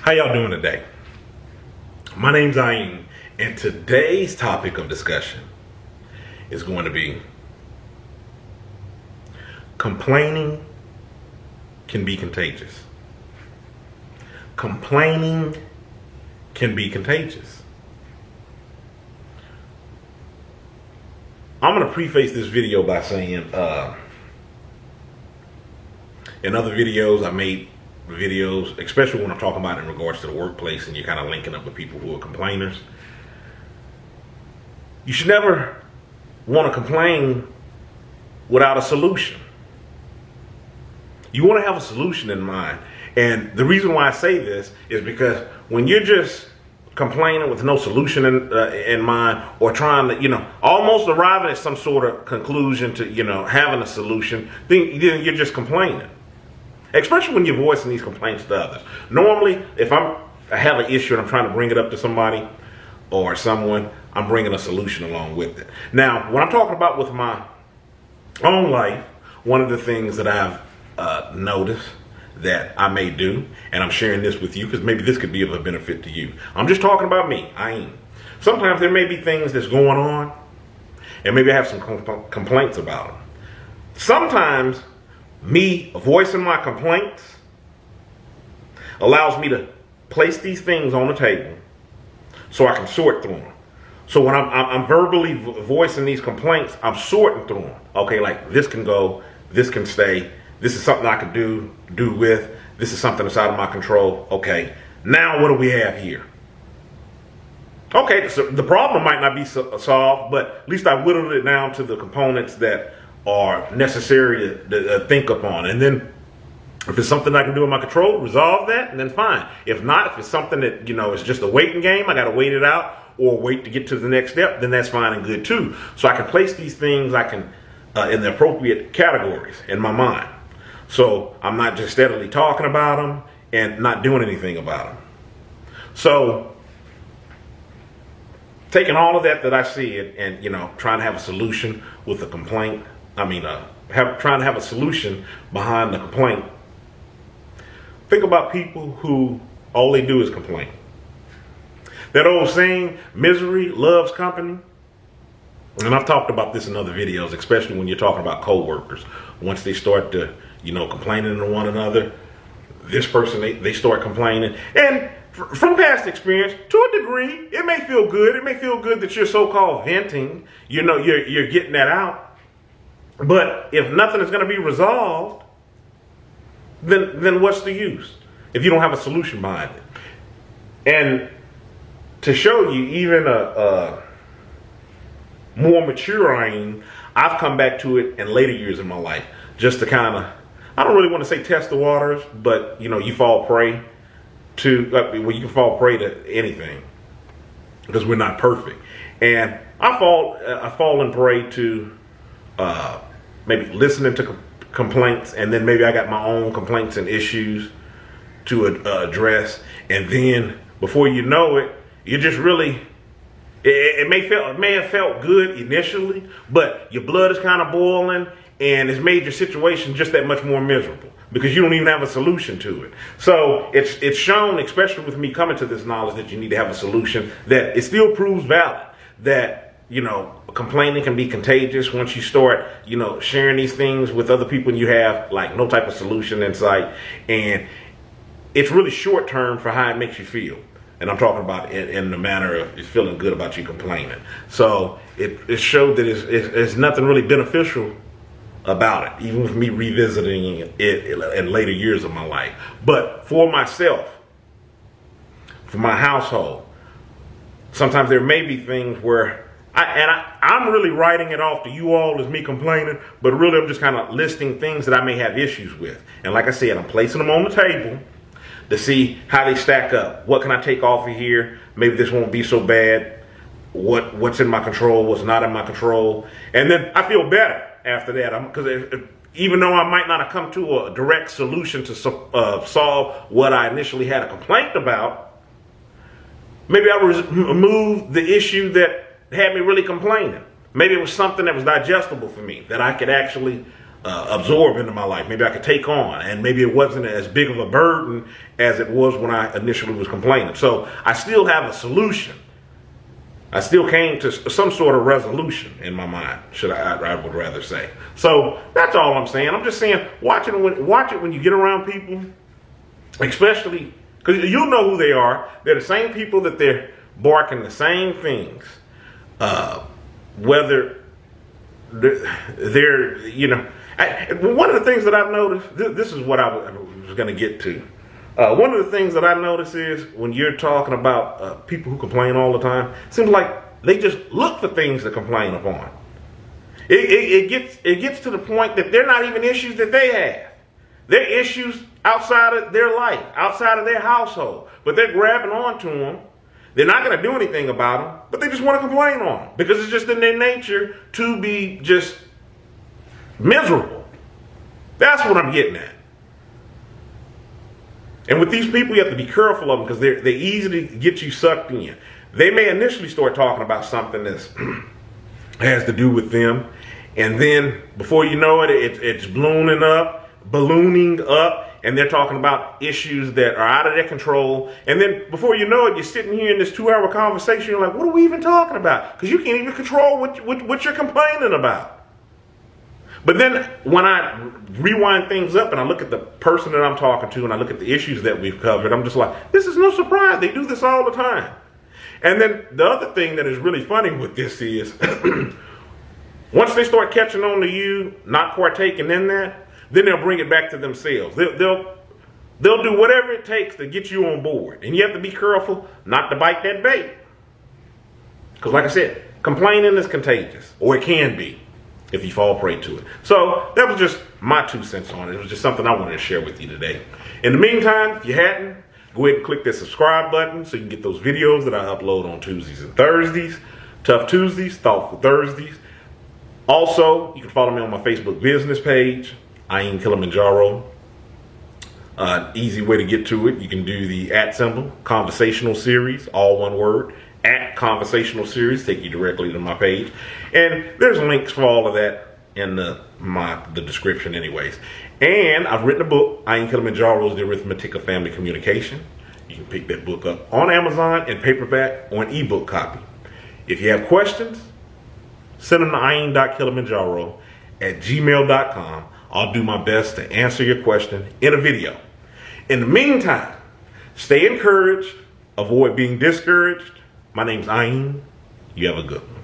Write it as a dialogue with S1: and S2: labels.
S1: How y'all doing today? My name's Ayin, and today's topic of discussion is going to be complaining can be contagious. Complaining can be contagious. I'm going to preface this video by saying, in other videos, I made videos, especially when I'm talking about in regards to the workplace and you're kind of linking up with people who are complainers. You should never want to complain without a solution. You want to have a solution in mind. And the reason why I say this is because when you're just complaining with no solution in mind, or trying to, almost arriving at some sort of conclusion to, having a solution, then you're just complaining. Especially when you're voicing these complaints to others. Normally, if I have an issue and I'm trying to bring it up to somebody or someone, I'm bringing a solution along with it. Now, when I'm talking about with my own life, one of the things that I've noticed that I may do, and I'm sharing this with you because maybe this could be of a benefit to you. I'm just talking about me. Sometimes there may be things that's going on, and maybe I have some complaints about them. Sometimes me voicing my complaints allows me to place these things on the table so I can sort through them. So when I'm verbally voicing these complaints, I'm sorting through them. Okay, like this can go, this can stay, this is something I could do with, this is something that's out of my control. Okay, now what do we have here? Okay, so the problem might not be solved, but at least I whittled it down to the components that are necessary to think upon. And then if it's something I can do in my control, resolve that, and then fine. If not, if it's something that, is just a waiting game, I got to wait it out or wait to get to the next step, then that's fine and good too. So I can place these things in the appropriate categories in my mind. So I'm not just steadily talking about them and not doing anything about them. So taking all of that I see and trying to have a solution with a complaint, trying to have a solution behind the complaint. Think about people who all they do is complain. That old saying, misery loves company. And I've talked about this in other videos, especially when you're talking about coworkers. Once they start to, complaining to one another, this person, they start complaining. And from past experience, to a degree, it may feel good. It may feel good that you're so-called venting. You're getting that out. But if nothing is going to be resolved, then what's the use if you don't have a solution behind it? And to show you even a more mature I've come back to it in later years in my life, just to kind of, I don't really want to say test the waters, but you fall prey to, you can fall prey to anything because we're not perfect. And I fall in prey to maybe listening to complaints, and then maybe I got my own complaints and issues to address, and then before you know it, you just really, it may have felt good initially, but your blood is kind of boiling, and it's made your situation just that much more miserable because you don't even have a solution to it. So it's shown, especially with me coming to this knowledge, that you need to have a solution, that it still proves valid, that complaining can be contagious once you start, sharing these things with other people and you have like no type of solution in sight. And it's really short term for how it makes you feel. And I'm talking about in the manner of it's feeling good about you complaining. So it showed that it's nothing really beneficial about it, even with me revisiting it in later years of my life. But for myself, for my household, sometimes there may be things where I'm really writing it off to you all as me complaining, but really I'm just kind of listing things that I may have issues with. And like I said, I'm placing them on the table to see how they stack up. What can I take off of here? Maybe this won't be so bad. What's in my control? What's not in my control? And then I feel better after that. Because even though I might not have come to a direct solution to solve what I initially had a complaint about, maybe I removed the issue that had me really complaining. Maybe it was something that was digestible for me, that I could actually absorb into my life. Maybe I could take on, and maybe it wasn't as big of a burden as it was when I initially was complaining. So I still have a solution. I still came to some sort of resolution in my mind, I would rather say. So that's all I'm saying. I'm just saying, watch it when you get around people, especially because you'll know who they are. They're the same people that they're barking the same things. Whether they're, one of the things that I've noticed, this is what I was going to get to. One of the things that I notice is when you're talking about people who complain all the time, it seems like they just look for things to complain upon. It gets to the point that they're not even issues that they have. They're issues outside of their life, outside of their household, but they're grabbing onto them. They're not going to do anything about them, but they just want to complain on them because it's just in their nature to be just miserable. That's what I'm getting at. And with these people, you have to be careful of them because they're easy to get you sucked in. They may initially start talking about something that has to do with them, and then before you know it, it's ballooning up, and they're talking about issues that are out of their control. And then before you know it, you're sitting here in this 2-hour conversation. You're like, what are we even talking about? Because you can't even control what you're complaining about. But then when I rewind things up and I look at the person that I'm talking to and I look at the issues that we've covered, I'm just like, this is no surprise. They do this all the time. And then the other thing that is really funny with this is once they start catching on to you not partaking in that, then they'll bring it back to themselves. They'll do whatever it takes to get you on board. And you have to be careful not to bite that bait. Because like I said, complaining is contagious, or it can be if you fall prey to it. So that was just my 2 cents on it. It was just something I wanted to share with you today. In the meantime, if you hadn't, go ahead and click that subscribe button so you can get those videos that I upload on Tuesdays and Thursdays. Tough Tuesdays, Thoughtful Thursdays. Also, you can follow me on my Facebook business page, Ayin Kilimanjaro. Easy way to get to it. You can do the @ conversational series, all one word. @conversational series, take you directly to my page, and there's links for all of that in the description anyways. And I've written a book, Ayin Kilimanjaro's The Arithmetic of Family Communication. You can pick that book up on Amazon in paperback or an ebook copy. If you have questions, send them to ayin.kilimanjaro@gmail.com. I'll do my best to answer your question in a video. In the meantime, stay encouraged, avoid being discouraged. My name's Ayin. You have a good one.